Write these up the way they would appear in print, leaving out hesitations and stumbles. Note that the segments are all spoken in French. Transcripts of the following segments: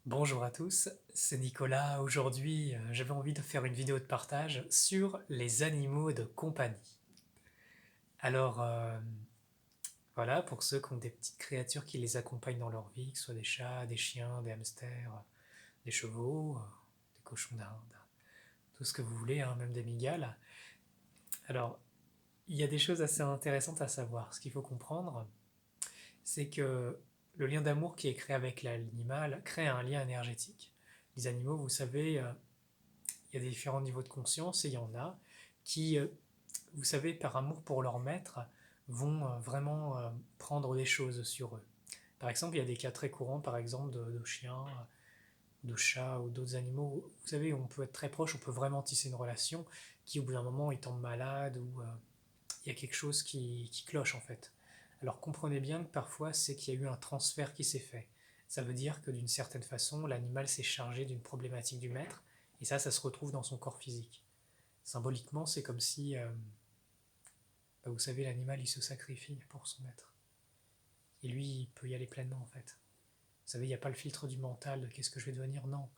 Bonjour à tous, c'est Nicolas. Aujourd'hui, j'avais envie de faire une vidéo de partage sur les animaux de compagnie. Alors, voilà, pour ceux qui ont des petites créatures qui les accompagnent dans leur vie, que ce soit des chats, des chiens, des hamsters, des chevaux, des cochons d'Inde, tout ce que vous voulez, hein, même des migales. Alors, il y a des choses assez intéressantes à savoir. Ce qu'il faut comprendre, c'est que le lien d'amour qui est créé avec l'animal crée un lien énergétique. Les animaux, vous savez, il y a des différents niveaux de conscience et il y en a qui, vous savez, par amour pour leur maître, vont vraiment prendre des choses sur eux. Par exemple, il y a des cas très courants, par exemple, de chiens, de chats ou d'autres animaux. Vous savez, on peut être très proche, on peut vraiment tisser une relation qui, au bout d'un moment, ils tombent malades ou il y a quelque chose qui cloche en fait. Alors comprenez bien que parfois, c'est qu'il y a eu un transfert qui s'est fait. Ça veut dire que d'une certaine façon, l'animal s'est chargé d'une problématique du maître, et ça se retrouve dans son corps physique. Symboliquement, c'est comme si, bah, vous savez, l'animal, il se sacrifie pour son maître. Et lui, il peut y aller pleinement, en fait. Vous savez, il n'y a pas le filtre du mental de qu'est-ce que je vais devenir, non.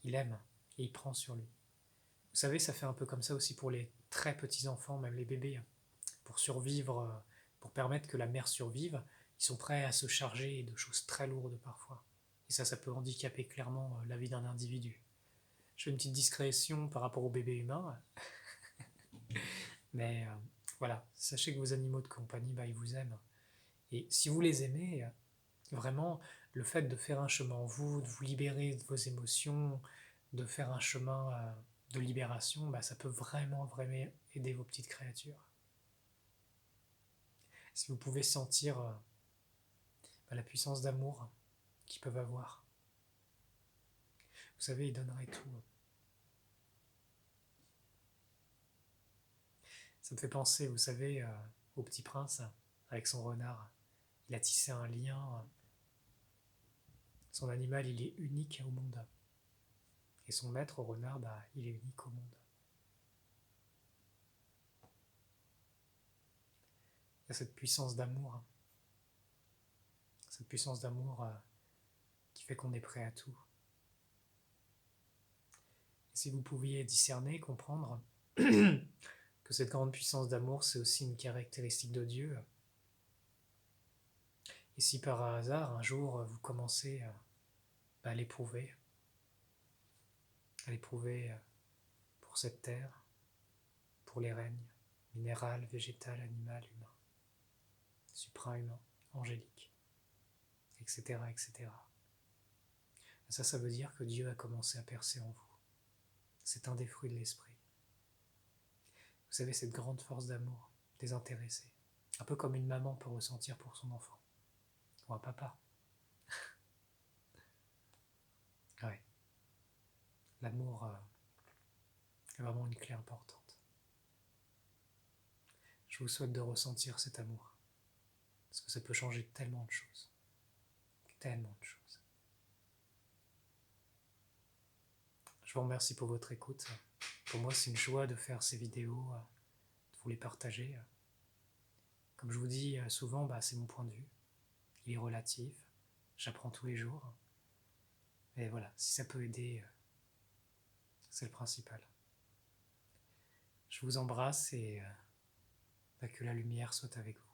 Il aime, et il prend sur lui. Vous savez, ça fait un peu comme ça aussi pour les très petits enfants, même les bébés. Pour survivre, pour permettre que la mère survive, ils sont prêts à se charger de choses très lourdes parfois. Et ça peut handicaper clairement la vie d'un individu. Je fais une petite discrétion par rapport au bébé humain, mais voilà, sachez que vos animaux de compagnie, bah, ils vous aiment. Et si vous les aimez, vraiment, le fait de faire un chemin en vous, de vous libérer de vos émotions, de faire un chemin de libération, bah, ça peut vraiment, vraiment aider vos petites créatures. Si vous pouvez sentir bah, la puissance d'amour qu'ils peuvent avoir, vous savez, ils donneraient tout. Ça me fait penser, vous savez, au Petit Prince, avec son renard. Il a tissé un lien. Son animal, il est unique au monde. Et son maître, au renard, bah, il est unique au monde. Il y a cette puissance d'amour qui fait qu'on est prêt à tout. Et si vous pouviez discerner, comprendre que cette grande puissance d'amour, c'est aussi une caractéristique de Dieu. Et si par hasard, un jour, vous commencez à l'éprouver, pour cette terre, pour les règnes, minéral, végétal, animal, humain, supra-humain, angélique, etc., etc. Ça veut dire que Dieu a commencé à percer en vous. C'est un des fruits de l'esprit. Vous savez, cette grande force d'amour, désintéressée, un peu comme une maman peut ressentir pour son enfant, ou un papa. Ouais, l'amour est vraiment une clé importante. Je vous souhaite de ressentir cet amour, parce que ça peut changer tellement de choses. Tellement de choses. Je vous remercie pour votre écoute. Pour moi, c'est une joie de faire ces vidéos, de vous les partager. Comme je vous dis souvent, bah, c'est mon point de vue. Il est relatif. J'apprends tous les jours. Et voilà, si ça peut aider, c'est le principal. Je vous embrasse et que la lumière soit avec vous.